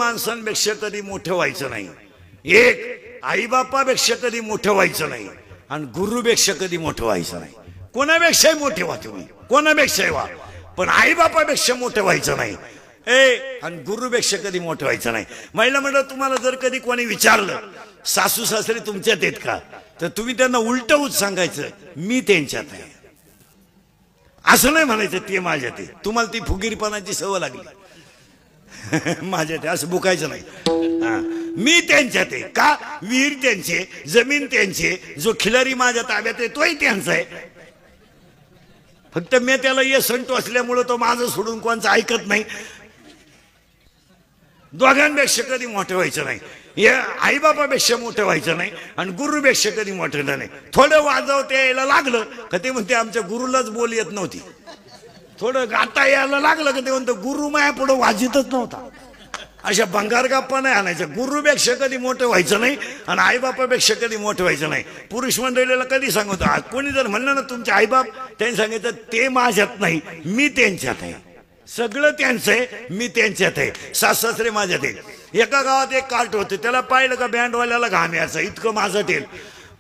माणसांपेक्षा कधी मोठं व्हायचं नाही. एक आईबापापेक्षा कधी मोठं व्हायचं नाही आणि गुरुपेक्षा कधी मोठं व्हायचं नाही. कोणापेक्षाही मोठे व्हा तुम्ही, कोणापेक्षाही व्हा, पण आईबापापेक्षा मोठं व्हायचं नाही. आणि गुरुपेक्षा कधी मोठं व्हायचं नाही. महिला मंडळ, तुम्हाला जर कधी कोणी विचारलं सासू सासरे तुमच्यात आहेत का, तर तुम्ही त्यांना उलटवूच सांगायचं मी त्यांच्यात आहे. असं नाही म्हणायचं ते माझ्यात आहे. तुम्हाला ती फुगीरपणाची सवय लागली माझ्यात असं बुकायचं नाही. मी त्यांच्यात आहे का, विहीर त्यांचे, जमीन त्यांचे, जो खिलारी माझ्या ताब्यात आहे तोही त्यांचा आहे. फक्त मी त्याला ये संटो असल्यामुळे तो माझं सोडून कोणचं ऐकत नाही. दोघांपेक्षा कधी मोठं व्हायचं नाही. या आईबापापेक्षा मोठं व्हायचं नाही आणि गुरुपेक्षा कधी मोठं नाही. थोडं वाजवता यायला लागलं का ते म्हणते आमच्या गुरुलाच बोल येत नव्हती. थोडं गाता यायला लागलं का ते म्हणतं गुरु माया पुढं वाजितच नव्हता. अशा भंगार गप्पा नाही आणायचं. गुरुपेक्षा कधी मोठं व्हायचं नाही आणि आईबापापेक्षा कधी मोठं व्हायचं नाही. पुरुष मंडळीला कधी सांगतो, कोणी जर म्हणलं ना तुमचे आईबाप, त्यांनी सांगितलं ते माझ्यात नाही मी त्यांच्यात आहे. सगळं त्यांचं आहे, मी त्यांच्यात आहे. सासरे माझ्यात आहे. एका गावात एक कार्ट होते, त्याला पाहिलं का बँडवाल्याला घाम यायचा, इतकं माझं तेल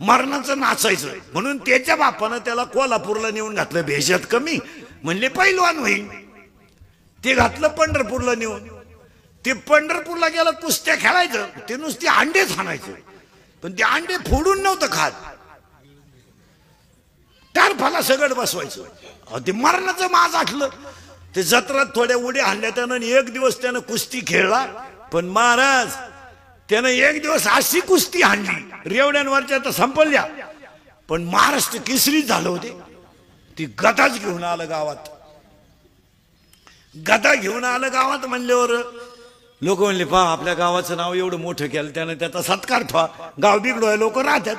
मरणाचं नाचायचं. म्हणून त्याच्या बापानं त्याला कोल्हापूरला नेऊन घातलं. भेषात कमी म्हणले पैलवान होईल. ते घातलं पंढरपूरला नेऊन. ते पंढरपूरला गेलं कुस्त्या खेळायचं, ते नुसते अंडेच हाणायचं, पण ते अंडे फोडून नव्हतं खात, टारफाला सगळं बसवायचं. ते मरणाचं माज आठलं. ते जत्रात थोड्या उड्या हाणल्या त्यानं. एक दिवस त्यानं कुस्ती खेळला, पण महाराज त्यानं एक दिवस अशी कुस्ती हाणली रेवड्यांवरच्या तर संपल्या, पण महाराष्ट्र केसरी झालं होते. ती गदाच घेऊन आलं गावात. गदा घेऊन आलं गावात म्हणल्यावर लोक म्हणले पहा आपल्या गावाचं नाव एवढं मोठं केलं त्यानं, त्याचा सत्कार ठेवा. गाव बिघडोय लोक राहतात,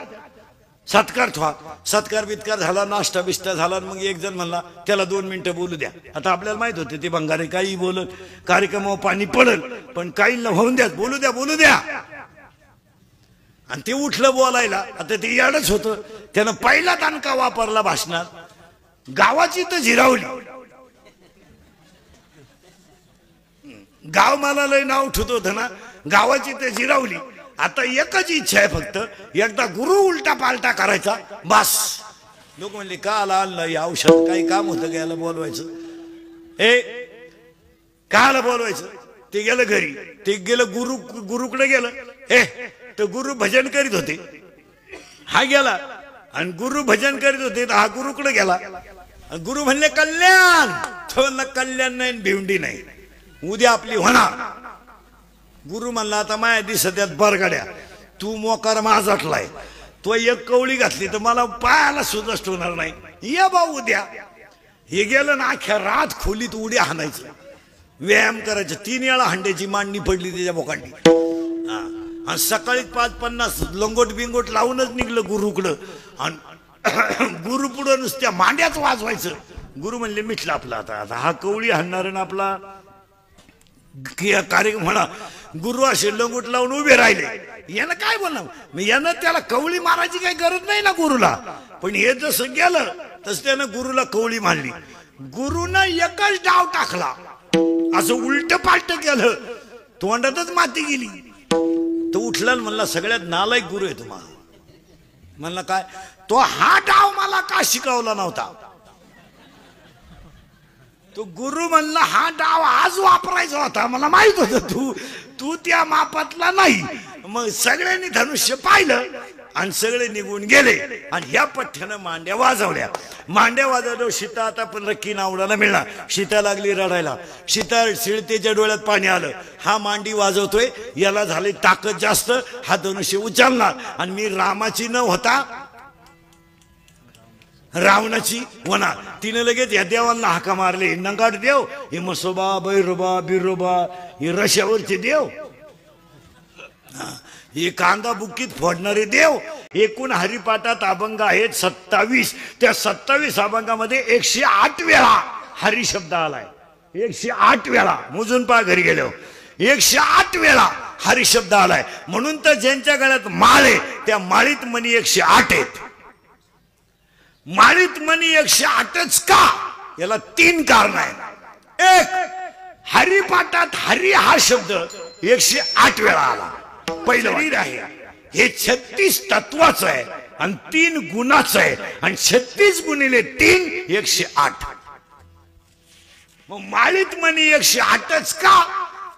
सत्कार ठेवा. सत्कार बित्कार झाला, नाश्ता बिष्टा झाला. मग एक जण म्हणला त्याला 2 मिनिटं बोलू द्या. आता आपल्याला माहित होते ते भंगारे काही बोलत, कार्यक्रमावर पाणी पडल, पण काही होऊन द्या, बोलू द्या बोलू द्या. आणि ते उठलं बोलायला. आता ते याडच होतं. त्यानं पहिला दणका वापरला भाषणात, गावाची तर झिरावली. गाव मला लय नाव ठेवत होतं ना, गावाची तर झिरावली. आता एकच इच्छा आहे फक्त, एकदा गुरु उलटा पालटा करायचा बस. लोक म्हणले का आला या औषध, काही काम होतं घ्यायला बोलवायचं. का आला बोलवायचं. ते गेलं घरी, ते गेलं गुरुकडे गेलं. तर गुरु भजन करीत होते, हा गेला. आणि गुरु भजन करीत होते तर हा गुरुकडे गेला. गुरु म्हणले कल्याण. तो म्हणला कल्याण नाही, भिवंडी नाही, उद्या आपली होणार. गुरु म्हणला आता माया दिसत्यात बरगड्या, तू मोकार माझाटलाय, तो एक कवळी घातली तर मला पायाला सुद्धा होणार नाही. ये बा उद्या. हे गेलं ना, अख्ख्या रात खोलीत उड्या हाणायचं, व्यायाम करायचं. 3 वेळा हंड्याची मांडणी पडली त्याच्या बोकांडी. आणि सकाळी 5:50 लंगोट बिंगोट लावूनच निघलं गुरुकडं. आणि गुरु पुढं नुसत्या मांड्याच वाजवायचं. गुरु म्हणले मिठला आपला आता हा कवळी हाणणार ना आपला कार्यक्रम म्हणा. गुरु असे लंगोट लावून उभे राहिले. यानं काय बोलणार, यानं त्याला कवळी मारायची काही गरज नाही ना गुरुला. पण हे जसं गेलं तसं त्यानं गुरुला कवळी मारली. गुरुनं एकच डाव टाकला, असं उलट पालट केलं, तोंडातच माती गेली. तो उठला म्हणला सगळ्यात नालायक गुरु आहे तुम्हाला. म्हणला काय, तो हा डाव मला का शिकवला नव्हता. तो गुरु म्हणला हा डाव आज वापरायचा होता, मला माहित होतं तू त्या मापातला नाही. मग सगळ्यांनी धनुष्य पाहिलं आणि सगळे निघून गेले. आणि ह्या पठ्ठ्यानं मांड्या वाजवल्या. मांड्या वाजवल्या. सीता आता पण रक्की नावडाला मिळणार. सीता लागली रडायला. सीता शिळतेच्या डोळ्यात पाणी आलं. हा मांडी वाजवतोय, याला झाली ताकद जास्त, हा धनुष्य उचलणार. आणि मी रामाची न होता रावणाची होणार. तिने लगेच या देवांना हाका मारले. नंगाट देव, हे मसोबा बैरोबा बिरोबा, हे रश्यावरचे देव, हे कांदा बुक्कीत फोडणारे देव. एकूण हरिपाठात अभंग आहेत 27. त्या 27 अभंगामध्ये 108 वेळा हरी शब्द आलाय. 108 वेळा. मोजून पहा घरी गेल्यावर. 108 वेळा हरी शब्द आलाय. म्हणून तर ज्यांच्या गळ्यात माळ आहे त्या माळीत मणी 108 आहेत. माळीत मणी 108च का, याला 3 कारण आहेत. एक, हरिपाठात हरी हा शब्द 108 वेळा आला. पहिलं शरीर आहे हे 36 तत्वाचं आहे आणि 3 गुणाचं आहे आणि 36 गुणिले 3 108. मग माळीत म्हणी 108च का?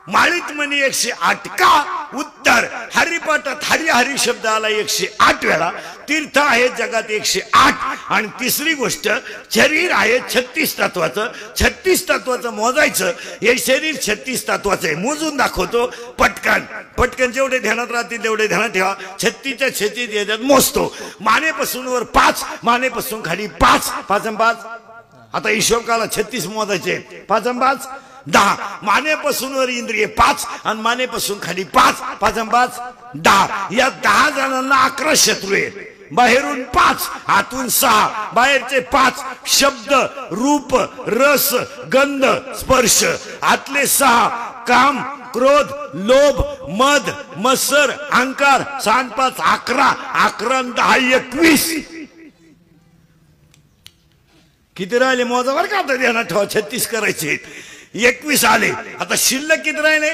माळीत म्हणी 108 का? उत्तर, हरिपाठात हरी हरी शब्द आला 108 वेळा. तीर्थ आहे जगात 108 आणि तिसरी गोष्ट शरीर आहे 36 तत्वाचं. 36 तत्वाचं मोजायचं. हे शरीर 36 तत्वाचं आहे. मोजून दाखवतो पटकन पटकन. जेवढे ध्यानात राहतील तेवढे ध्यानात ठेवा. 36च्या 36 याच्यात मोजतो. मानेपासून वर 5, मानेपासून खाली 5, 5 आणि 5. आता हिशोब काला 36 मोजायचे. 5 आणि 5 10. मानेपासून वर इंद्रिय 5 आणि मानेपासून खाली 5, 5 आणि 5 10. या 10 जणांना 11 शत्रू आहेत. बाहेरून 5, आतून 6. बाहेरचे 5 शब्द, रूप, रस, गंध, स्पर्श. आतले 6 काम, क्रोध, लोभ, मद, मत्सर, अहंकार. 6 5 11. 11 10 21. किती राहिले मोजा बरं का? आता ध्यानात ठेवा. 36 करायचे. 21 आले. आता शिल्लक किती राहिले?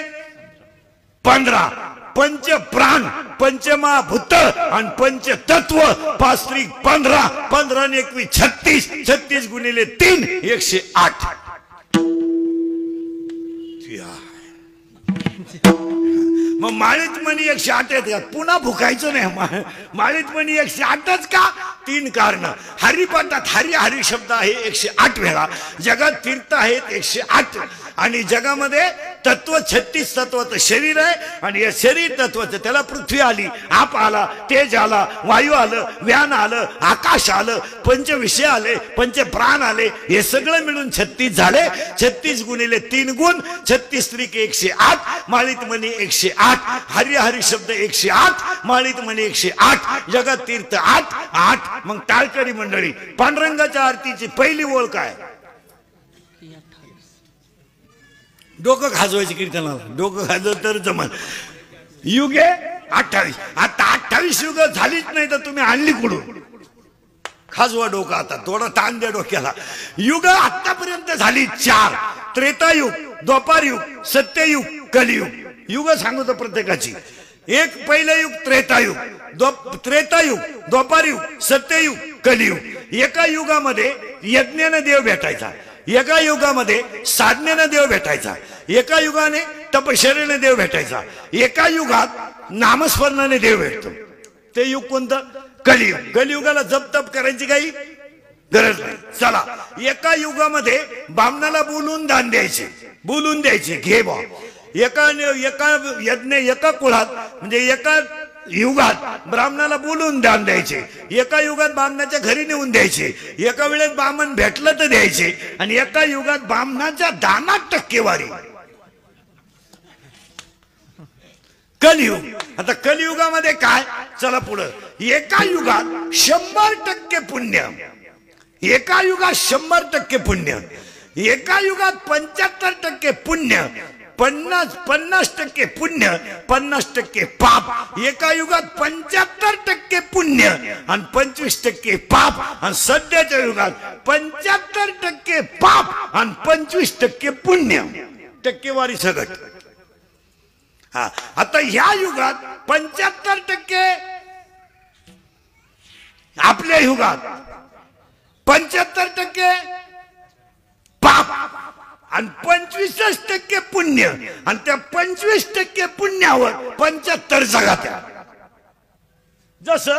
15. पंच प्राण, पंचमहाभूत आणि पंचतत्व. 5 त्रिक 15. 15 आणि 21 36. 36 गुणिले 3 108. मग माळीत म्हणी 108 आहेत. पुन्हा भुकायचं नाही. माळीत म्हणी 108च का? 3 कारण. हरिपाठात हरी हरी शब्द आहे 108 वेळा. जगात तीर्थ आहेत 108 आणि जगामध्ये तत्व 36 तत्वाचं शरीर आहे आणि या शरीर तत्वाचं त्याला पृथ्वी आली, आप आला, तेज आला, वायू आलं, व्यान आलं, आकाश आलं, पंचविषय आले, पंच प्राण आले. हे सगळं मिळून 36 झाले. 36 गुणिले 3 गुण. 36 त्रिक 108. माळीत म्हणी 108. हरी हरी शब्द 108. माळीत म्हणी 108. जगात तीर्थ 8 8. मग टाळकरी मंडळी पांडुरंगाच्या आरतीची पहिली ओळ काय? डोकं खाजवायचे कीर्तनाला. डोकं खाजव तर जमल. युगे 28. आता 28 युग झालीच नाही तर तुम्ही आणली कुठून? खाजवा डोकं. आता थोडा ताण द्या डोक्याला. युग आतापर्यंत झाली 4. त्रेतायुग, द्वापारयुग, सत्ययुग, कलियुग. युग सांगतो प्रत्येकाची. एक पहिलं युग त्रेतायुग, त्रेतायुग, द्वापारयुग, सत्ययुग, कलियुग. एका युगामध्ये यज्ञाने देव भेटायचा. एका युगामध्ये साधनेने देव भेटायचा. एका युगाने तपश्चर्याने देव भेटायचा. एका युगात नामस्मरणाने देव भेटतो. ते युग कोणतं? कलियुग. कलियुगाला जप तप करायची काही गरज नाही. चला, एका युगामध्ये बामणाला बोलून दान द्यायचे. बोलून द्यायचे, घे बा. एका यज्ञ एका कुळात म्हणजे एका युगात ब्राह्मणाला बोलून दान द्यायचे. एका युगात ब्राह्मणाच्या घरी नेऊन द्यायचे. एका वेळेस ब्राह्मण भेटलं तर द्यायचे. आणि एका युगात ब्राह्मणाच्या दानात टक्केवारी. कलियुग. आता कलियुगामध्ये काय? चला पुढं. एका युगात 100% पुण्य. एका युगात 100% पुण्य. एका युगात 75% पुण्य. 50% पुण्य, 50% पाप. एका युगात 75% पुण्य आणि 25% पाप. आणि सध्याच्या युगात 75% पाप आणि 25% पुण्य. टक्केवारी सगट. हा, आता ह्या युगात 75% आपल्या युगात 75% पाप आणि 25% पुण्य. आणि त्या 25% पुण्यावर 75 जगात्या. जसं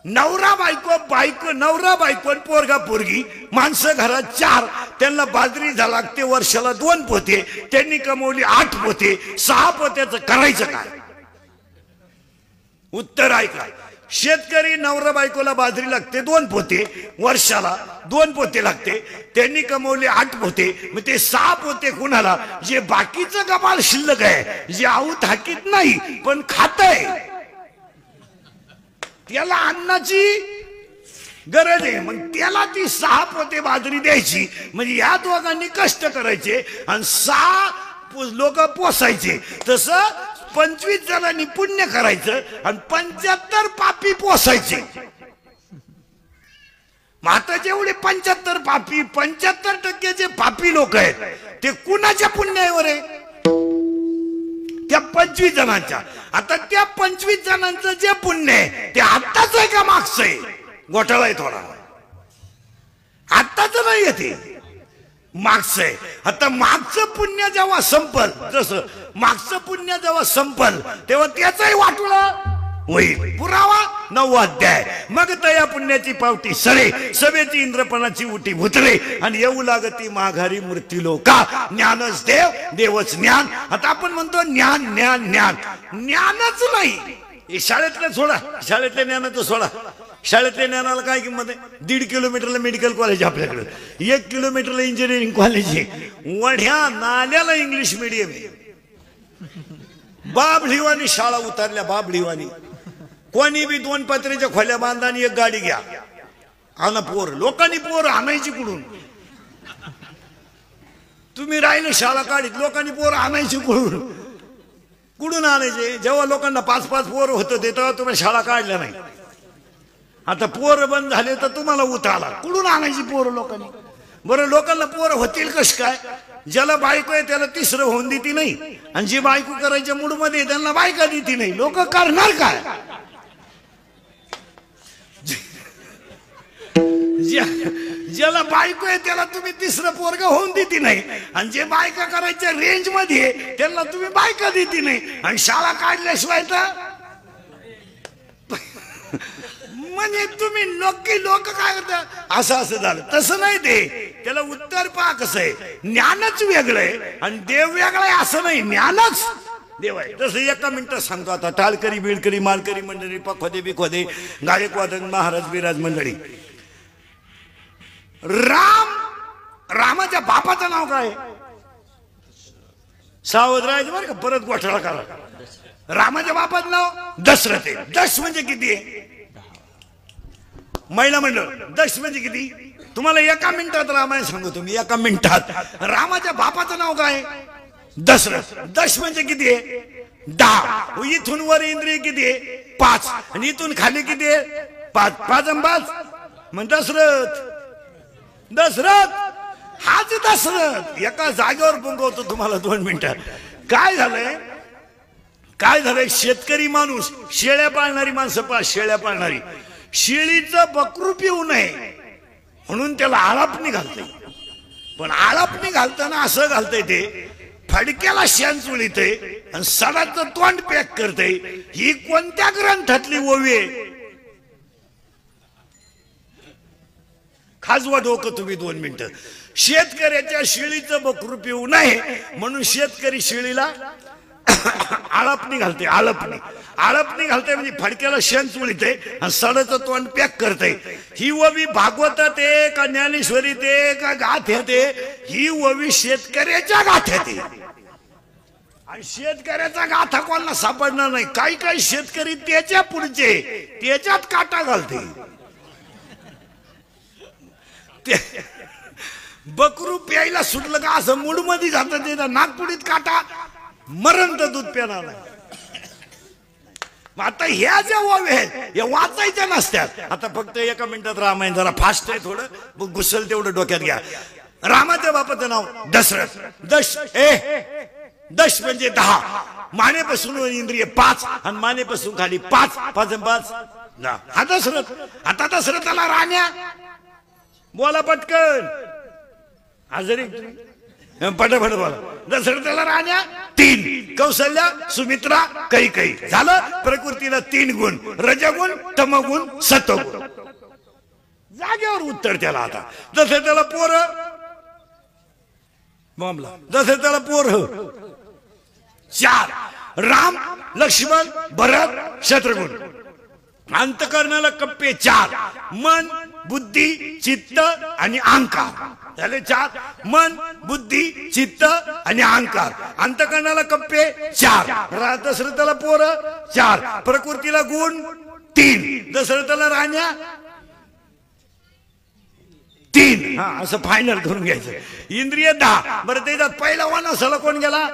नवरा बायको नवरा बायको पोरगा पोरगी माणसं घरात 4. त्यांना बाजरी लागते वर्षाला 2 पोते. त्यांनी कमवली 8 पोते. 6 पोत्याचं करायचं काय? उत्तर आहे काय? शेतकरी नवरा बायकोला बाजरी लागते 2 पोते. वर्षाला 2 पोते लागते. त्यांनी कमवले 8 पोते. मग ते 6 पोते कुणाला? जे बाकीचं कमाल शिल्लक आहे, जे आऊत हाकीत नाही पण खातय, त्याला अन्नाची गरज आहे. मग त्याला ती 6 पोते बाजरी द्यायची. म्हणजे या दोघांनी कष्ट करायचे आणि 6 लोक पोसायचे. तसं 25 जणांनी पुण्य करायचं आणि 75 पापी पोसायचे. माता जेवढे 75 पापी, 75% जे पापी लोक आहेत ते कुणाच्या पुण्यावर आहे? त्या 25 जणांच्या. आता त्या 25 जणांचं जे पुण्य आहे ते आत्ताच आहे का मागचं आहे? घोटाळा आहे थोडा. आत्ताच नाही येते, मागचं आहे. आता मागचं पुण्य जेव्हा संपल, जसं मागचं पुण्य जेव्हा संपल तेव्हा त्याचंही वाटोळं होईल. पुरावा 9वा अध्याय. मग तया पुण्याची पावटी सरे, सभेची इंद्रपणाची उटी भुतरे, आणि येऊ लागती माघारी मूर्ती लोका. ज्ञानच देव, देवच ज्ञान. आता आपण म्हणतो ज्ञान ज्ञान ज्ञान, ज्ञानच नाही. शाळेतलं सोडा, शाळेतल्या ज्ञानाचं सोडा. शाळेतल्या ज्ञानाला काय किंमत आहे? 1.5 किलोमीटरला मेडिकल कॉलेज आपल्याकडे, 1 किलोमीटरला इंजिनिअरिंग कॉलेज आहे, वढ्या नाल्याला इंग्लिश मीडियम आहे. बाबडीवानी शाळा उतरल्या, बाबडीवानी. कोणी बी 2 पत्र्याच्या खोल्या बांधा आणि 1 गाडी घ्या, आना पोर. लोकांनी पोर आणायची कुठून? तुम्ही राहिले शाळा काढीत, लोकांनी पोर आणायची कुठून? कुठून आणायचे? जेव्हा लोकांना 5-5 पोर होत होते तेव्हा तुम्ही शाळा काढल्या नाही. आता पोर बंद झाले तर तुम्हाला उतारला. कुठून आणायची पोर लोकांनी? बरं, लोकांना पोर होतील कस काय? ज्याला बायको आहे त्याला तिसरं होऊन देती नाही, आणि जी बायको करायच्या मूड मध्ये त्यांना बायका देती नाही. लोक करणार काय? ज्याला बायको आहे त्याला तुम्ही तिसरं पोरग होऊन देती नाही, आणि जे बायका करायच्या रेंज मध्ये त्यांना तुम्ही बायका देती नाही, आणि शाळा काढल्याशिवाय तर म्हणजे तुम्ही लोक काय करता? असं झालं. तसं नाही, ते त्याला उत्तर पहा कसं आहे. ज्ञानच वेगळं आहे आणि देव वेगळा आहे असं नाही, ज्ञानच देव आहे. तसं एका मिनिटात सांगतो. आता टाळकरी बिळकरी मालकरी मंडळी, पखोदे बिखोदे, गायकवाद, महाराज बिराज मंडळी. रामाच्या बापाचं नाव काय? सावध राहायचं बरं का, परत घोटाळा करा. रामाच्या बापाचं नाव दशरथ आहे. दश म्हणजे किती आहे? महिला मंडळ. दश म्हणजे किती? तुम्हाला एका मिनिटात रामायण सांगतो मी, एका मिनिटात. रामाच्या बापाचं नाव काय? दशरथ. दश म्हणजे किती आहे? 10. इथून वर इंद्रिय किती आहे? 5. आणि इथून खाली किती आहे? 5. 5 आणि 5 मग दशरथ. दशरथ हाच दशरथ. एका जागेवर बोंगवतो तुम्हाला 2 मिनिटात. काय झालंय? शेतकरी माणूस, शेळ्या पाळणारी माणसं पहा, शेळ्या पाळणारी. शेळीचं बकरू पिऊ नये म्हणून त्याला आळापणी घालते. पण आळापणी घालताना असं घालतंय, ते फडक्याला शेण चुळीते आणि सडाचं तोंड पॅक करते. ही कोणत्या ग्रंथातली ओवी आहे? खाजवा डोकं तुम्ही 2 मिनिटं. शेतकऱ्याच्या शेळीचं बकरू पिऊ नये म्हणून शेतकरी शेळीला आळापणी घालते. आळापणी घालते म्हणजे फडक्याला शेण चुळीते आणि सडाचं तोंड पॅक करते. ही ओवी भागवतात आहे का ज्ञानेश्वरीत आहे का गाथ्यात आहे? ही ओवी शेतकऱ्याच्या गाथ्यात आहे. आणि शेतकऱ्याचा गाथा कोणाला सापडणार नाही. काही शेतकरी त्याच्या पुढचे त्याच्यात काटा घालते. बकरू प्यायला सुटलं का असं मूड मध्ये जातं, ते नागपुडीत काटा, मरण तर दूध प्याणार नाही. आता ह्या ज्या ओव्या आहेत या वाचायच्या नसत्यात. आता फक्त एका मिनिटात रामायण, जरा फास्ट आहे थोडं, घुसल तेवढं डोक्यात घ्या. रामाच्या बापाचं नाव दशरथ. दश म्हणजे 10. मानेपासून इंद्रिय 5 आणि मानेपासून खाली 5. 5 आणि 5 हा दशरथ. आता दशरथाला राण्या बोला पटकन, आजरी पटापट बोला. दशरथाला राण्या 3. कौशल्या, सुमित्रा, कैकेयी. झालं. प्रकृतीला 3 गुण, रजगुण, तमगुण, सत्वगुण. जागेवर उत्तर त्याला. आता दशरथाला पोर मामला, दशरथाला पोर 4. राम, लक्ष्मण, भरत, शत्रुघ्न. अंतकरणाला कप्पे 4. मन, बुद्धी, चित्त आणि अहंकार. झाले 4. मन, बुद्धी, चित्त आणि अहंकार. अंतकरणाला कप्पे 4. दशरथाला पोर 4. प्रकृतीला गुण 3. दशरथाला राण्या 3. हा, असं फायनल करून घ्यायचं. इंद्रिय 10. बरं, त्याच्यात पहिला वनवासाला कोण गेला?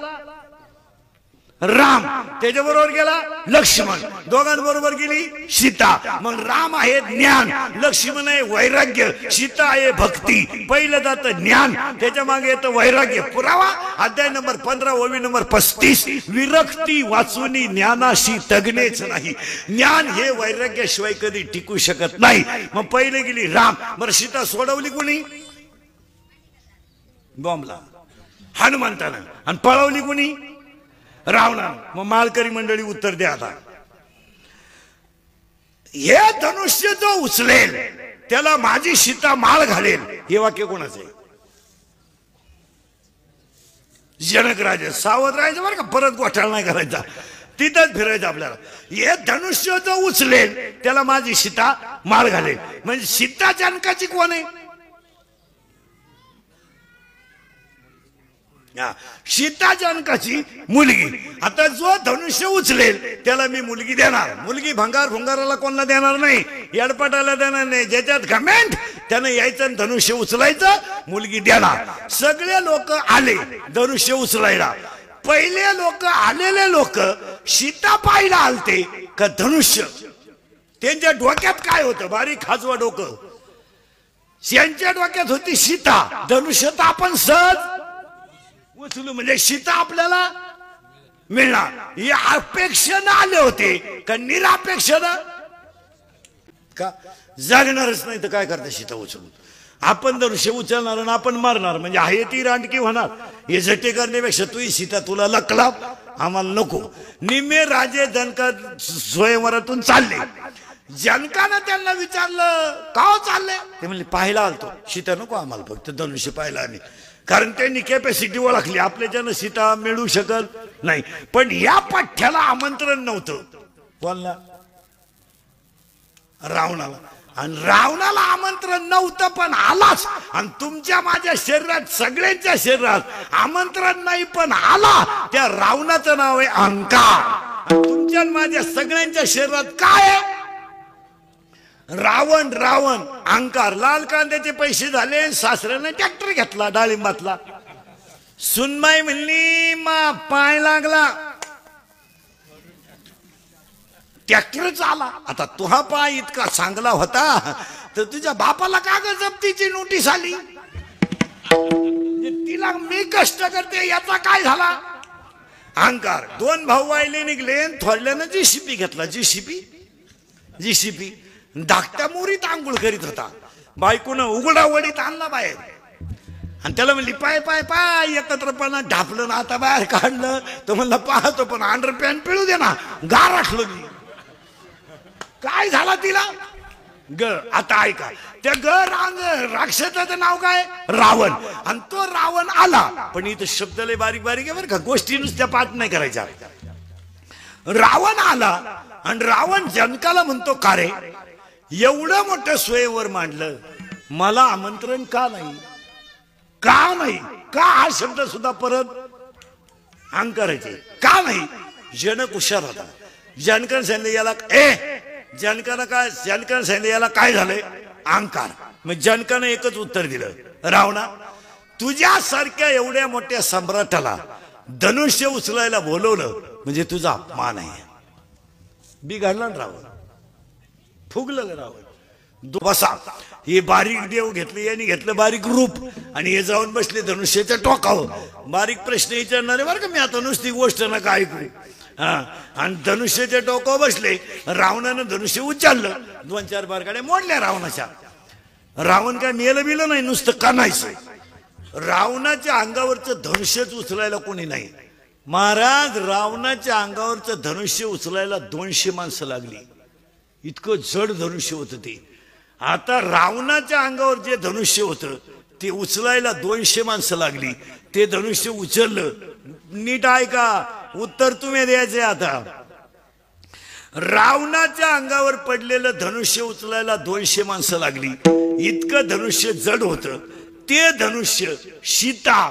राम, त्याच्याबरोबर गेला लक्ष्मण, दोघांबरोबर गेली सीता. मग राम आहे ज्ञान, लक्ष्मण आहे वैराग्य, सीता आहे भक्ती. पहिलं जातं ज्ञान, त्याच्या मागे येतं वैराग्य. पुरावा अध्याय नंबर 15 ओवी नंबर 35. विरक्ती वाचुनी ज्ञानाशी तगणेच नाही. ज्ञान हे वैराग्याशिवाय कधी टिकू शकत नाही. मग पहिले गेली राम. बरं सीता सोडवली कोणी? बॉम्बला, हनुमंतानं. आणि पळवली कोणी? रावणानं. मग माळकरी मंडळी उत्तर द्या आता. हे धनुष्य जो उचलेल त्याला माझी सीता माळ घालेल, हे वाक्य कोणाचं आहे? जनक राजा. सावध राहायचं बरं का, परत घोटाळा नाही करायचा, तिथंच फिरायचं आपल्याला. हे धनुष्य जो उचलेल त्याला माझी सीता माळ घालेल. म्हणजे सीता जनकाची कोण आहे? सीता जनकाची मुलगी. आता जो धनुष्य उचलेल त्याला मी मुलगी देणार. मुलगी भंगार भुंगाराला कोणाला देणार नाही, येडपाटाला देणार नाही. ज्याच्यात घमेंट त्यानं यायचं, धनुष्य उचलायचं, मुलगी देणार. सगळे लोक आले धनुष्य उचलायला. पहिले लोक आलेले लोक सीता पाहिला आलते का धनुष्य? त्यांच्या डोक्यात काय होतं? बारीक खाजवा डोकं. त्यांच्या डोक्यात होती सीता. धनुष्य तर आपण सहज उचलू, म्हणजे सीता आपल्याला मिळणार या अपेक्षेनं आले होते का निरापेक्षेनं? का जागणारच नाही तर काय करते सीता उचलून? आपण धनुष्य उचलणार आणि आपण मारणार, म्हणजे आहे ती रांडकी होणार. हे झटे करण्यापेक्षा तू सीता तुला लकला, आम्हाला नको. निम्मे राजे जनका स्वयंवरातून चालले. जनकानं त्यांना विचारलं का हो चालले? ते म्हणले पाहायला आलतो. सीता नको आम्हाला, फक्त धनुष्य पाहिला आम्ही. कारण त्यांनी कॅपॅसिटी ओळखली, आपल्याच्यानं सीता मिळू शकत नाही. पण या पठ्ठ्याला आमंत्रण नव्हतं. कोणाला? रावणाला. आणि रावणाला आमंत्रण नव्हतं पण आलाच. आणि तुमच्या माझ्या शरीरात, सगळ्यांच्या शरीरात आमंत्रण नाही पण आला. त्या रावणाचं नाव आहे अहंकार. तुमच्या माझ्या सगळ्यांच्या शरीरात काय आहे? रावण. रावण अहंकार. लाल कांद्याचे पैसे झाले, सासऱ्याने ट्रॅक्टर घेतला डाळिंबातला. सुनबाई म्हणली मा पाय लागला, ट्रॅक्टरच आला. आता तुहा पाय इतका चांगला होता तर तुझ्या बापाला का ग जप्तीची नोटीस आली? तिला मी कष्ट करते याचा काय झाला? अहंकार. दोन भाऊ वाहिले निघले, थोडल्यानं जीसीपी घेतला. जीसीपी धाकट्या मोरीत आंघोळ करीत होता. बायकोनं उघडा वडीत आणला बाहेर आणि त्याला म्हणली पाय पाय पाय. एकत्रपणा ढापलं ना, आता बाहेर काढलं तर म्हणला पाहतो पण अंडर पॅन्ट पिळू दे ना, गार आठलो मी. काय झाला तिला? ग. आता ऐका, त्या राक्षसाचं नाव काय? रावण. आणि तो रावण आला. पण इथं शब्द लय बारीक बारीक आहे बरं का, गोष्टी नुसत्या पाठ नाही करायच्या. रावण आला आणि रावण जनकाला म्हणतो का रे, एवढं मोठं स्वयंवर मांडलं, मला आमंत्रण का नाही? का नाही? का हा शब्द सुद्धा परत अहंकाराचे. का नाही? जनक हुशार होता. जनकानं सांगितलं याला जनकानं सांगितलं याला काय झालंय? अहंकार. मग जनकानं एकच उत्तर दिलं, रावणा तुझ्यासारख्या एवढ्या मोठ्या सम्राटाला धनुष्य उचलायला बोलवलं म्हणजे तुझा अपमान आहे. बिघडला रावण, फुगलं रावण. बसा. हे बारीक देव घेतले, यांनी घेतलं बारीक रूप आणि हे जाऊन बसले धनुष्याच्या टोकावर. बारीक प्रश्न विचारणारे बरं का मी, आता नुसती गोष्ट नका ऐकू. आणि धनुष्याच्या टोकावर बसले. रावणानं धनुष्य उचललं, 2-4 बारकाड्या मोडल्या रावणाच्या. रावण काय मेलं बिलं नाही, नुसतं कानायचं. रावणाच्या अंगावरचं धनुष्यच उचलायला कोणी नाही. महाराज रावणाच्या अंगावरचं धनुष्य उचलायला 200 माणसं लागली. इतकं जड धनुष्य होतं ते. आता रावणाच्या अंगावर जे धनुष्य होतं ते उचलायला 200 माणसं लागली. ते धनुष्य उचललं. नीट ऐका, उत्तर तुम्ही द्यायचे. आता रावणाच्या अंगावर पडलेलं धनुष्य उचलायला 200 माणसं लागली. इतकं धनुष्य जड होतं. ते धनुष्य सीता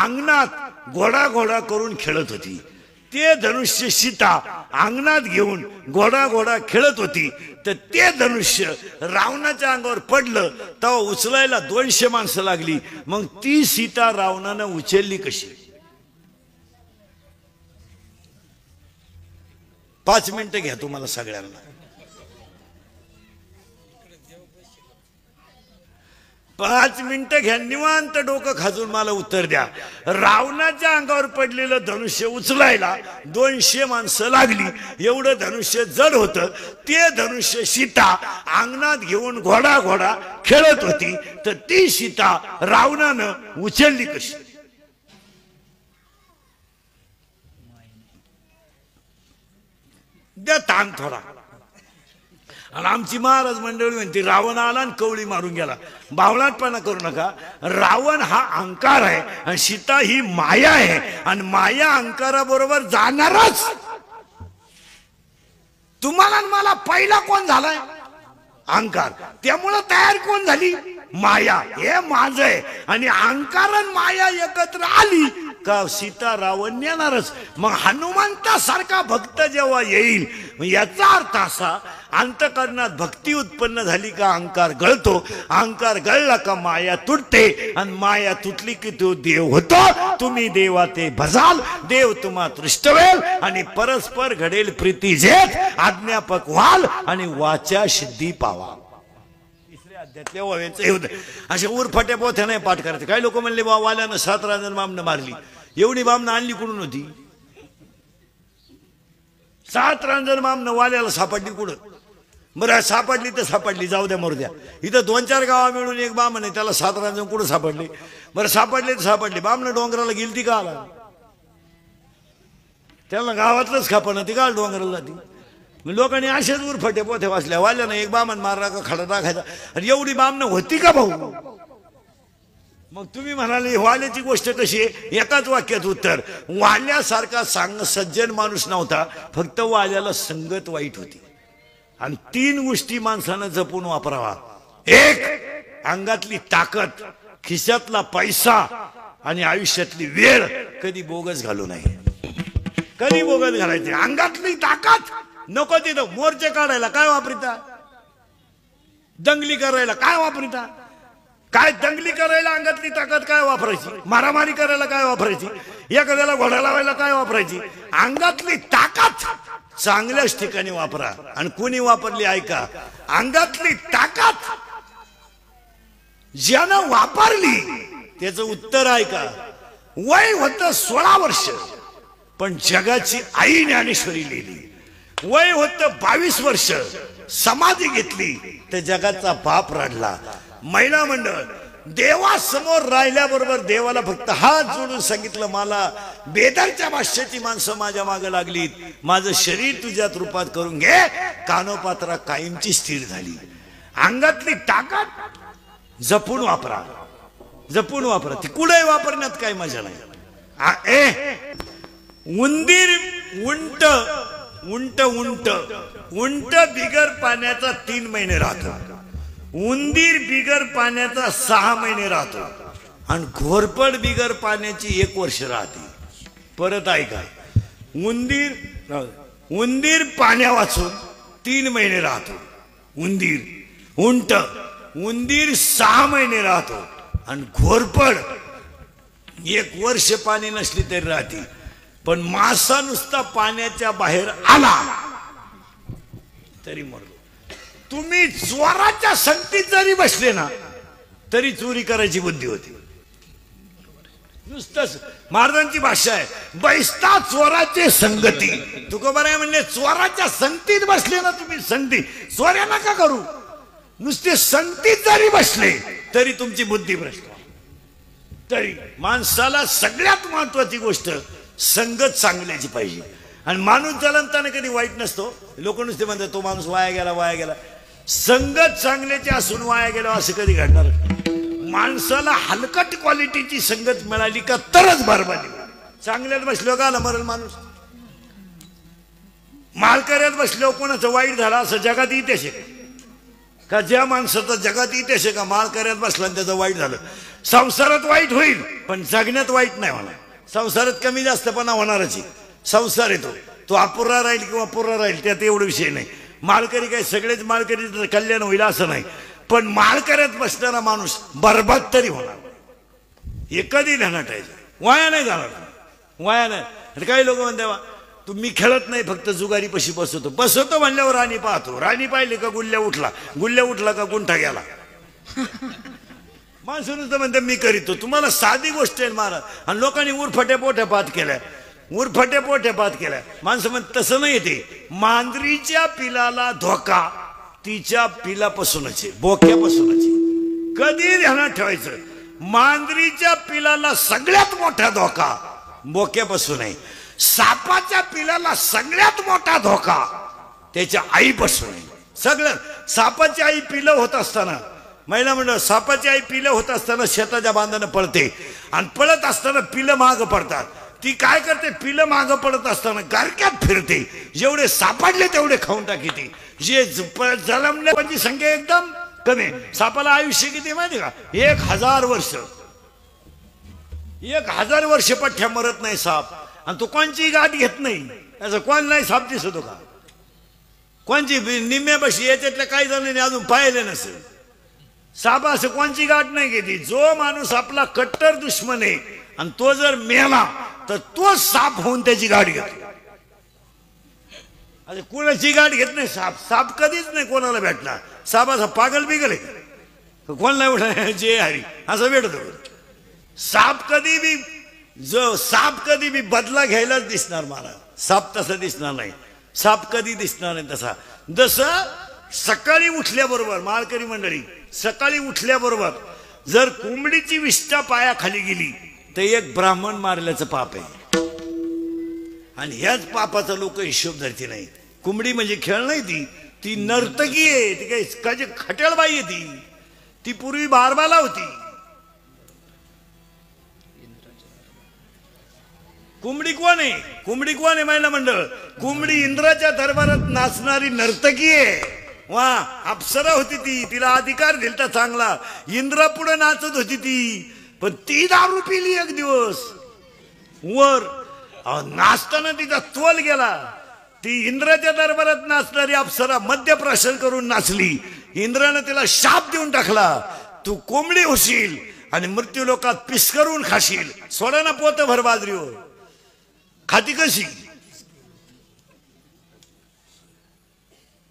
अंगणात घोडा घोडा करून खेळत होती. ते धनुष्य सीता अंगणात घेऊन घोडा घोडा खेळत होती. तर ते धनुष्य रावणाच्या अंगावर पडलं तेव्हा उचलायला 200 माणसं लागली. मग ती सीता रावणानं उचलली कशी? 5 मिनिटं घ्या तुम्हाला सगळ्यांना. 5 मिनिटं घ्या, निवांत डोकं खाजून मला उत्तर द्या. रावणाच्या अंगावर पडलेलं धनुष्य उचलायला 200 माणसं लागली. एवढं धनुष्य जड होतं. ते धनुष्य सीता अंगणात घेऊन घोडा घोडा खेळत होती. तर ती सीता रावणानं उचलली कशी? द्या ताण थोडा. आणि आमची महाराज मंडळी म्हणते रावण आला आणि कवळी मारून गेला. बावळाटपणा करू नका. रावण हा अहंकार आहे आणि सीता ही माया आहे. आणि माया अहंकाराबरोबर जाणारच. तुम्हाला मला पहिला कोण झालाय? अहंकार. त्यामुळं तयार कोण झाली? माया. हे माझं आहे. आणि अहंकार आणि माया एकत्र आली का सीता रावण येणारच. मग हनुमंतासारखा भक्त जेव्हा येईल, याचा अर्थ असा, अंतःकरणात भक्ती उत्पन्न झाली का अहंकार गळतो. अहंकार गळला का माया तुटते. आणि माया तुटली की तो देव होतो. तुम्ही देवा ते भजाल, देव तुम्हा तृष्टवेल. आणि परस्पर घडेल प्रीती जेत. आज्ञापक व्हाल आणि वाचा सिद्धी पावा. अध्यात्म व्हायचं एवढं. अशा उरफाट्या पोथ्या नाही पाठ करायचं. काही लोक म्हणले बा वाल्यानं 7 रांजण बामनं मारली. एवढी बामनं आणली कुठून होती? 7 रांजण बामनं वाल्याला सापडली कुठं? बरं सापडली तर सापडली, जाऊ द्या मरू द्या. इथं 2-4 गावा मिळून एक बामन आहे, त्याला 7 रांजण कुठं सापडले? बरं सापडले तर सापडले. बामनं डोंगराला गेलती का आला? त्याला गावातलंच खापणं ती का डोंगराला ती. लोकांनी असेच उरफटे पोथे वाचल्या. वाल्यानं एक बामन मारला का खडा टाकायचा. आणि एवढी बामनं होती का भाऊ? मग तुम्ही म्हणाले वाल्याची गोष्ट कशी आहे? एकाच वाक्यात उत्तर. वाल्यासारखा सज्जन माणूस नव्हता, फक्त वाल्याला संगत वाईट होती. आणि 3 गोष्टी माणसानं जपून वापरावा. 1, अंगातली ताकद, खिशातला पैसा आणि आयुष्यातली वेळ कधी बोगस घालू नये. कधी बोगस घालायचे. अंगातली ताकद नको तिथं. मोर्चे काढायला काय वापरिता? दंगली करायला काय वापरिता? काय दंगली करायला अंगातली ताकद काय वापरायची? मारामारी करायला काय वापरायची? एखाद्याला घोडा लावायला काय वापरायची? अंगातली ताकद चांगल्याच ठिकाणी वापरा. आणि कोणी वापरली ऐका. अंगातली ताकद ज्यानं वापरली त्याचं उत्तर ऐका. वय होतं 16 वर्ष, पण जगाची आई ज्ञानेश्वरी लिहिली. वय होतं 22 वर्ष, समाधी घेतली तर जगाचा बाप रडला. महिला मंडळ देवासमोर राहिल्याबरोबर देवाला फक्त हात जोडून सांगितलं, मला बेदरच्या भाषेची माणसं माझ्या मागे लागलीत, माझं शरीर तुझ्यात रूपात करून घे. कानोपात्रा कायमची स्थिर झाली. अंगातली ताकद जपून वापरा. जपून वापरा. ती कुठे वापरण्यात काय मजा नाही. उंदीर उंट उंट उंट उंट बिगर पाण्याचा 3 महिने राहतो. उंदीर बिगर पाण्याचा 6 महिने राहतो. आणि घोरपड बिगर पाण्याची 1 वर्ष राहते. परत ऐका. उंदीर पाण्या वाचून 3 महिने राहतो. उंदीर 6 महिने राहतो. आणि घोरपड 1 वर्ष पाणी नसली तरी राहते. पण मासा नुसता पाण्याच्या बाहेर आला तरी मरतो. तुम्ही चोराच्या संगतीत जरी बसले ना तरी चोरी करायची बुद्धी होती. नुसतंच महाराजांची भाषा आहे, बैसता चोराचे संगती. तुकोबाराय म्हणले चोराच्या संगतीत बसले ना तुम्ही, संगती चोऱ्या नका करू. नुसते संगतीत जरी बसले तरी तुमची बुद्धी भ्रष्ट. तरी माणसाला सगळ्यात महत्वाची गोष्ट संगत चांगल्याची पाहिजे. आणि माणूस जलमताना कधी वाईट नसतो. लोक नुसते म्हणतात तो माणूस वाया गेला. संगत चांगल्याची असून वाया गेला असं कधी घडणार? माणसाला हलकट क्वालिटीची संगत मिळाली का तरच बरबादी. चांगल्यात बसलो का मरल माणूस. मालकऱ्यात बसलो कोणाचं वाईट झालं असं जगात इतिहास आहे का? ज्या माणसाचा जगात इतिहास आहे का मालकऱ्यात बसला आणि त्याचं वाईट झालं. संसारात वाईट होईल पण जगण्यात वाईट नाही होणार. संसारात कमी जास्तपणा होणारच. संसार येतो तो अपुरा राहील किंवा पुरा राहील त्यात एवढा विषय नाही. मालकरी काय सगळेच मालकरी कल्याण होईल असं नाही. पण मालकऱ्यात बसणारा माणूस बरबाद तरी होणार. हे कधी ध्यानात ठेवायचं. वाया नाही जाणार. वाया नाही. काही लोक म्हणते तुम्ही खेळत नाही, फक्त जुगारी पशी बसवतो म्हणल्यावर राणी पाहतो, राणी पाहिली का गुल्ल्या उठला का गुंठा गेला. माणसं नुसतं म्हणते मी करीतो. तुम्हाला साधी गोष्ट आहे महाराज. आणि लोकांनी उरफाट्या पोट्यापात केल्या. माणसं म्हणत तसं नाही. ते मांजरीच्या पिलाला धोका तिच्या पिलापासूनच, बोक्यापासूनच. कधी ध्यानात ठेवायचं, मांजरीच्या पिलाला सगळ्यात मोठा धोका बोक्यापासून आहे. सापाच्या पिलाला सगळ्यात मोठा धोका त्याच्या आईपासून आहे. सगळ्यात. सापाची आई पिलं होत असताना, महिला मंडळ, सापाची आई पिलं होत असताना शेताच्या बांधानं पळते आणि पळत असताना पिलं मागं पडतात. ती काय करते, पिलं मागं पडत असताना गारक्यात फिरते. जेवढे सापडले तेवढे खाऊन टाकी. जे जन्मल्याची संख्या एकदम कमी. सापाला आयुष्य किती माहिती का, 1000 वर्ष. 1000 वर्ष पठ्ठ्या मरत नाही साप. आणि तो कोणची गाठ घेत नाही. असं कोण नाही साप दिसतो का, कोणची निम्म्यापाशी. याच्यातल्या काही जणांनी अजून पाहिले नसेल. साप असं कोणची गाठ नाही घेतली. जो माणूस आपला कट्टर दुश्मन आहे आणि तो जर मेला तर तो साप होऊन त्याची गाठ घेतो. अरे कोणाची गाठ घेत नाही साप कधीच नाही कोणाला भेटला. साप असा पागल बिगल आहे, कोण नाही उठला जे हरी असं भेटतो. साप कधी बी बदला घ्यायलाच दिसणार मला. साप तसा दिसणार नाही. साप कधी दिसणार नाही तसा. जसं सकाळी उठल्याबरोबर, माळकरी मंडळी, सकाळी उठल्याबरोबर जर कोंबडीची विष्ठा पायाखाली गेली तर एक ब्राह्मण मारल्याचं पाप आहे. आणि ह्याच पापाचा लोक हिशोब धरती नाही. कोंबडी म्हणजे खेळ नाही, ती नर्तकी आहे. ती काही खट्याळबाई आहे. ती पूर्वी बारबाला होती. कोंबडी कोण आहे महिला मंडळ? कोंबडी इंद्राच्या दरबारात नाचणारी नर्तकी आहे. वा, अप्सरा होती ती. तिला अधिकार दिलता चांगला. इंद्रा पुढे नाचत होती ती. पण ती दारू पिली एक दिवस वर. नाचताना तिचा तोल गेला. ती इंद्राच्या दरबारात नाचणारी अप्सरा मद्यप्राशन करून नाचली. इंद्रानं तिला शाप देऊन टाकला, तू कोंबडी होशील आणि मृत्यू लोकात पिस्करून खाशील. सोडा ना पोत भर बाजरीवर. खाती कशी?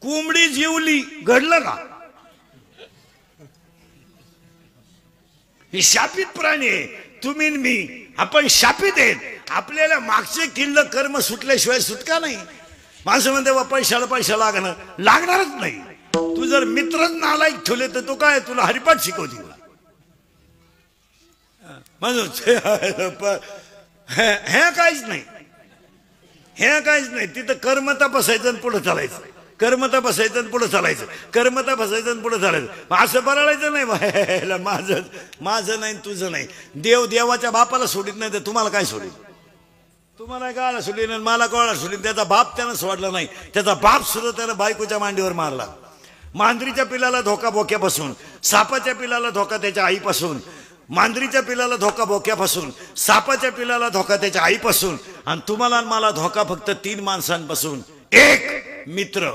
कोंबडी जीवली, घडलं का? ही शापित प्राणी आहे. तुम्ही मी आपण शापित आहेत. आपल्याला मागचे किल्ल कर्म सुटल्याशिवाय सुटका नाही. माणसं म्हणते बा पैसा लागणारच नाही. तू जर मित्रच नालायक ठेवले तर तो काय तुला हरिपाठ शिकवतील. हे काहीच नाही. तिथं कर्मता बसायचं आणि पुढे चालायचं. असं बरळायचं नाही. माझं नाही तुझं नाही. देव देवाच्या बापाला सोडित नाही तर तुम्हाला काय सोडेल? तुम्हाला काय सोडीन, मला कोणाला सोडीन? त्याचा बाप त्यानं सोडला नाही. त्याचा बाप सुद्धा त्यानं बायकोच्या मांडीवर मारला. मांजरीच्या पिलाला धोका बोक्यापासून, सापाच्या पिलाला धोका त्याच्या आईपासून, मांजरीच्या पिलाला धोका बोक्यापासून, सापाच्या पिलाला धोका त्याच्या आईपासून, आणि तुम्हाला आणि मला धोका फक्त 3 माणसांपासून. एक मित्र.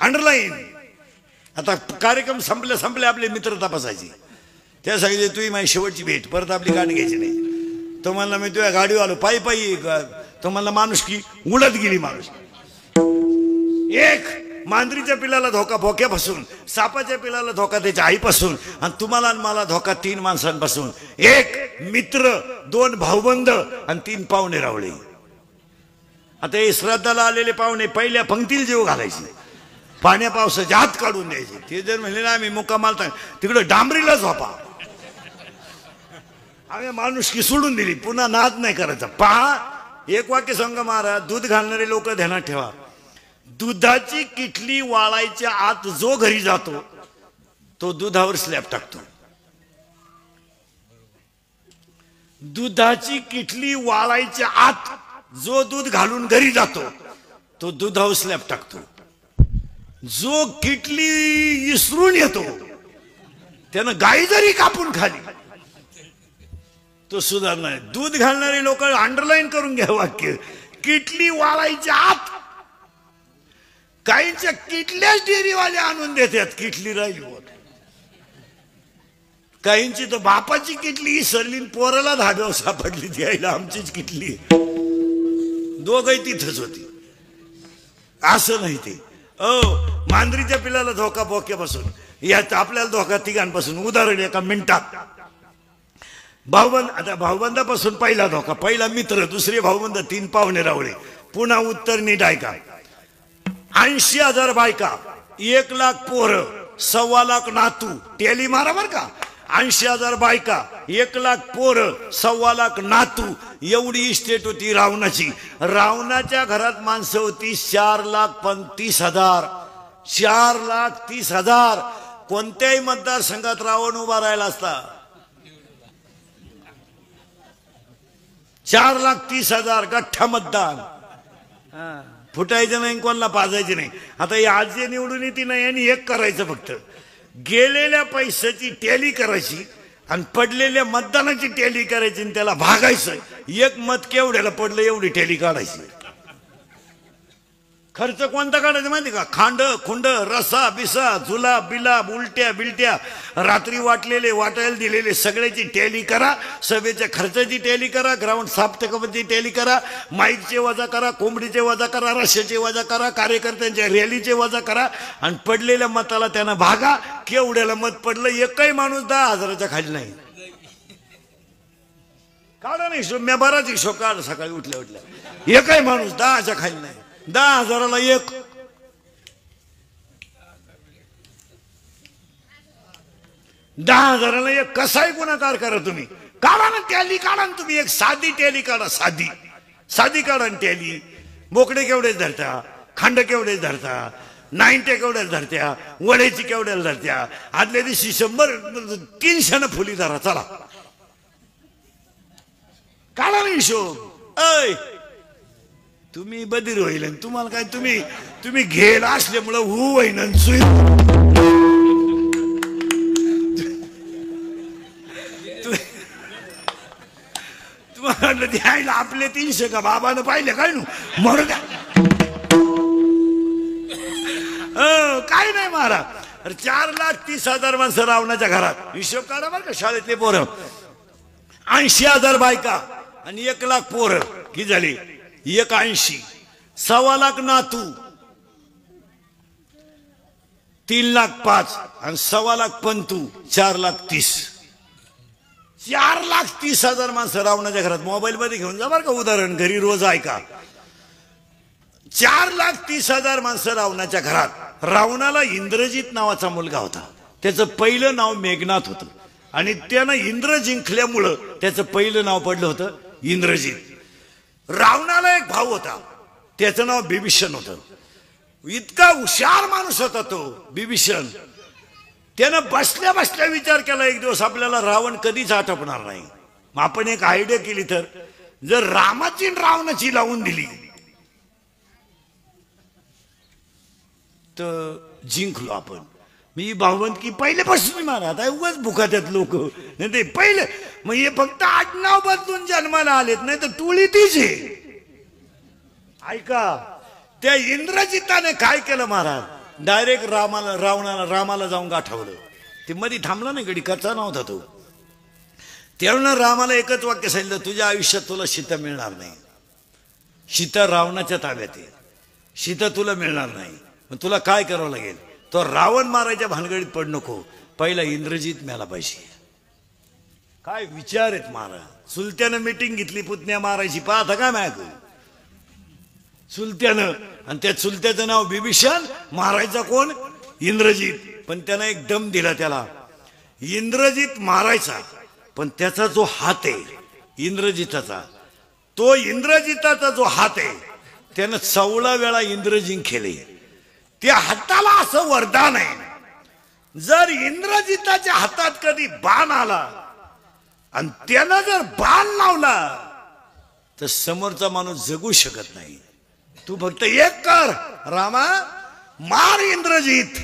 अंडरलाईन. आता कार्यक्रम संपले आपली मित्र तपासायची. त्या सांगितले तुही माझी शेवटची भेट, परत आपली गाडी घ्यायची नाही. तो म्हणला मी तुझ्या गाडीवर आलो पायी. तो म्हणला माणूस की उडत गेली माणूस. एक मांजरीच्या पिलाला धोका बोक्यापासून, सापाच्या पिलाला धोका त्याच्या आईपासून, आणि तुम्हाला आणि मला धोका 3 माणसांपासून. एक मित्र, 2 भाऊबंद आणि 3 पाहुणे रावळे. आता हे श्राद्धाला आलेले पाहुणे पहिल्या पंक्तीला जेव घालायचे, पाण्या पावसाच्या हात काढून द्यायचे. ते जर म्हणले ना आम्ही मुक्कामाला तिकडे डांबरीला झोपा, आम्ही माणुसकी सोडून दिली, पुन्हा नाद नाही करायचा. पहा, एक वाक्य सांगा महाराज, दूध घालणारे लोक ध्यानात ठेवा. दुधाची किटली वाळायच्या आत जो घरी जातो तो दुधावर स्लॅब टाकतो. दुधाची किटली वाळायच्या आत जो दूध घालून घरी जातो तो दुधावर स्लॅब टाकतो. जो किटली इसरून येतो त्यानं गाई जरी कापून खाली तो सुधारणार नाही. दूध घालणारे लोक अंडरलाईन करून घ्या वाक्य. किटली वाळायच्या आत. काहींच्या किटल्याच डेअरीवाले आणून देतात, किटली राहिली होत. काहींची तर बापाची किटली सरली, पोराला धाब्यावर सापडली, द्यायला आमचीच किटली. दोघही तिथंच होती. असं नाही ते. मांजरीच्या पिल्लाला धोका बोक्यापासून, यात आपल्याला धोका तिघांपासून. उदाहरण एका मिनिटात. भाऊबंद, आता भाऊबंदापासून पहिला धोका, पहिला मित्र, दुसरे भाऊबंद, 3 पाहुणे रावळे. पुन्हा उत्तर नीट ऐका. 80,000 बायका, 1 लाख पोरं, 1.25 लाख नातू. टेली मारा बर का. 80,000 बायका, 1 लाख पोरं, 1.25 लाख नातू. एवढी इस्टेट होती रावणाची. रावणाच्या घरात माणसं होती 4,30,000. 4,30,000. कोणत्याही मतदारसंघात रावण उभा राहिला असता. 4,30,000 गठ्ठा मतदान. फुटायचं नाही, कोणाला पाजायचे नाही. आता आज जे निवडून येते नाही यांनी एक करायचं, फक्त गेलेल्या पैशाची टॅली करायची आणि पडलेल्या मतदानाची टॅली करायची आणि त्याला भागायचं. एक मत केवढ्याला पडलं एवढी टॅली काढायची. खर्च कोणता काढायचा माहिती का? खांड खुंड, रसा बिसा, झुला बिला, उलट्या बिलट्या, रात्री वाटलेले वाटायला दिलेले सगळ्याची टॅली करा. सभेच्या खर्चाची टॅली करा. ग्राउंड साफ टक्करची टॅली करा. माईकचे वजा करा, कोंबडीचे वजा करा, रश्याचे वजा करा, कार्यकर्त्यांच्या रॅलीचे वजा करा आणि पडलेल्या मताला त्यांना भागा. केवढ्याला मत पडलं? एकही माणूस 10,000च्या खाली नाही. काढा नाही हिशोब, मी बराच हिशोब काढ सकाळी उठल्या उठल्या. एकही माणूस 10च्या खाली नाही. 10,000ला एक. 10,000ला एक कसाही गुन्हागार करा तुम्ही. काढा ना टॅली, काढा ना तुम्ही एक साधी टॅली काढा. साधी काढा ना टॅली. बोकडे केवढेच धरता, खांड केवढेच धरता, 90 केवढ्याला धरत्या, वड्याची केवढ्याला धरत्या. आदल्या दिवशी 100-300 फुली धरा. चला काढा ना हिशोब. तुम्ही बधीर होईल. तुम्हाला काय, तुम्ही घेल असल्यामुळं होईन. तुम्हाला वाटलं द्यायला आपले 300 का बाबानं पाहिले काय नु मरू द्या. काय नाही मारा. 4,30,000 माणसं रावणाच्या घरात. हिशोब काढा बरं का शाळेतले पोरं. 80,000 बायका आणि 1 लाख पोरं. किती झाली? 180. 1.25 लाख नातू, 3,05,000 आणि 1.25 लाख पंतू, 4,30,000. 4,30,000 माणसं रावणाच्या घरात. मोबाईल मध्ये घेऊन जा बरं का उदाहरण, घरी रोज ऐका. 4,30,000 माणसं रावणाच्या घरात. रावणाला इंद्रजित नावाचा मुलगा होता. त्याचं पहिलं नाव मेघनाथ होतं आणि त्यानं इंद्र जिंकल्यामुळं त्याचं पहिलं नाव पडलं होतं इंद्रजित. रावणाला एक भाऊ होता, त्याचं नाव बिभीषण होतं. इतका हुशार माणूस होता तो बिभीषण. त्यानं बसल्या बसल्या विचार केला एक दिवस, आपल्याला रावण कधीच आटपणार नाही. मग आपण एक आयडिया केली, तर जर रामाची रावणाची लावून दिली तर जिंकलो आपण. मी भावबंदकी पहिल्यापासून मारा. आता उगाच भुकात्यात लोक नाही ते पहिले. मग हे फक्त आडनाव बदलून जन्माला आलेत, नाही तर टोळी तीच आहे. ऐका, त्या इंद्रजिताने काय केलं महाराज? डायरेक्ट रामाला जाऊन गाठवलं. ते मध्ये थांबला नाही, गडी कच्चा नव्हता तो. त्यावेळेला रामाला एकच वाक्य सांगितलं, तुझ्या आयुष्यात तुला सीता मिळणार नाही. सीता रावणाच्या ताब्यात आहे. सीता तुला मिळणार नाही. मग तुला काय करावं लागेल? तो रावण मारायच्या भानगडीत पड नको, पहिला इंद्रजित मिळाला पाहिजे. काय विचार आहेत महाराज. चुलत्यानं मीटिंग घेतली पुतण्या मारायची. पाहता काय माहिती चुलत्यानं, आणि त्या चुलत्याचं नाव बिभीषण. मारायचा कोण? इंद्रजित. पण त्यानं एक दम दिला त्याला. इंद्रजित मारायचा, पण त्याचा जो हात आहे इंद्रजिताचा, तो इंद्रजिताचा जो हात आहे त्यानं 14 वेळा इंद्र जिंकले. त्या हाताला असं वरदान आहे, जर इंद्रजिताच्या हातात कधी बाण आला आणि त्यानं जर बाण लावला तर समोरचा माणूस जगू शकत नाही. तू फक्त एक कर, रामा मार इंद्रजित.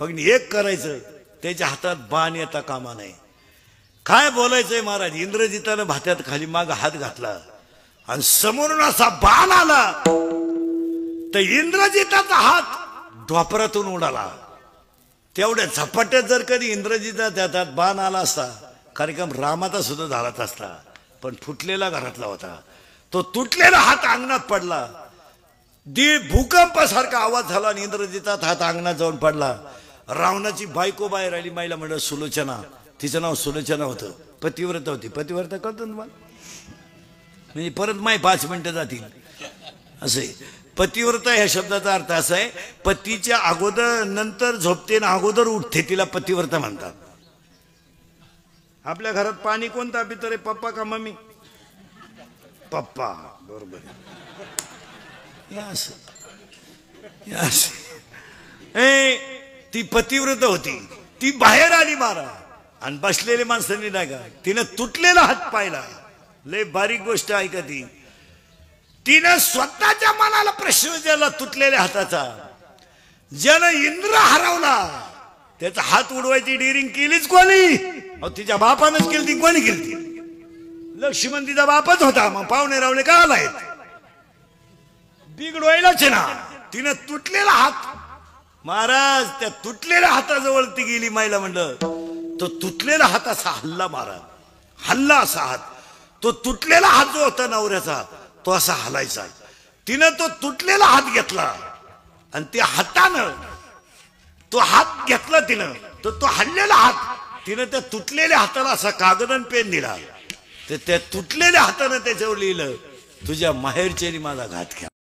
फक्त एक करायचं, त्याच्या हातात बाण येता कामा नाही. काय बोलायचंय महाराज? इंद्रजितानं भात्यात खाली माग हात घातला आणि समोरून असा बाण आला तर इंद्रजिताचा हात ढोपरातून उडाला. तेवढ्या झपाट्यात जर कधी इंद्रजिताच्या हातात बाण आला असता, कार्यक्रम रामाचा सुद्धा झालाच असता. पण फुटलेला घरातला होता. तो तुटलेला हात अंगणात पडला. भूकंपासारखा आवाज झाला आणि इंद्रजितात हात अंगणात जाऊन पडला. रावणाची बायको बाहेर आली. माईला म्हणलं सुलोचना. तिचं नाव सुलोचना होतं. पतिव्रता होती. पतिव्रता कळतं तुम्हाला? म्हणजे परत माय 5 मिनिटं जातील असे. पतिव्रता ह्या शब्दाचा अर्थ असा आहे, पतीच्या अगोदर नंतर झोपते ना अगोदर उठते तिला पतिव्रता म्हणतात. आपल्या घरात पाणी कोणता पितर आहे, पप्पा का मम्मी? पप्पा. बरोबर आहे. ती पतिव्रता होती. ती बाहेर आली मारा आणि बसलेले माणसांनी नाही का तिनं तुटलेला हात पाहिला. लय बारीक गोष्ट आहे का ती. तिनं स्वतःच्या मनाला प्रश्न विचारला तुटलेल्या हाताचा. ज्यानं इंद्र हरवला त्याचा हात उडवायची डिरिंग केलीच कोणी? तिच्या बापानच केली. ती कोणी केली? लक्ष्मण तिचा बापच होता. मग पाहुणे रावले का आलाय? बिघडवायलाच ना. तिनं तुटलेला हात. महाराज त्या तुटलेल्या हाताजवळ ती गेली. माईला म्हणलं तो तुटलेला हात असा हल्ला महाराज. हल्ला असा हात. तो तुटलेला हात जो होता नवऱ्याचा तो असा हलायचा. तिनं तो तुटलेला हात घेतला आणि त्या हातानं तो हात घेतला तिनं. तो हल्लेला हात तिनं त्या तुटलेल्या हाताला असा कागद आणि पेन दिला. त्या तुटलेल्या हातानं त्याच्यावर लिहिलं तुझ्या माहेरच्यानी माझा घात घ्या.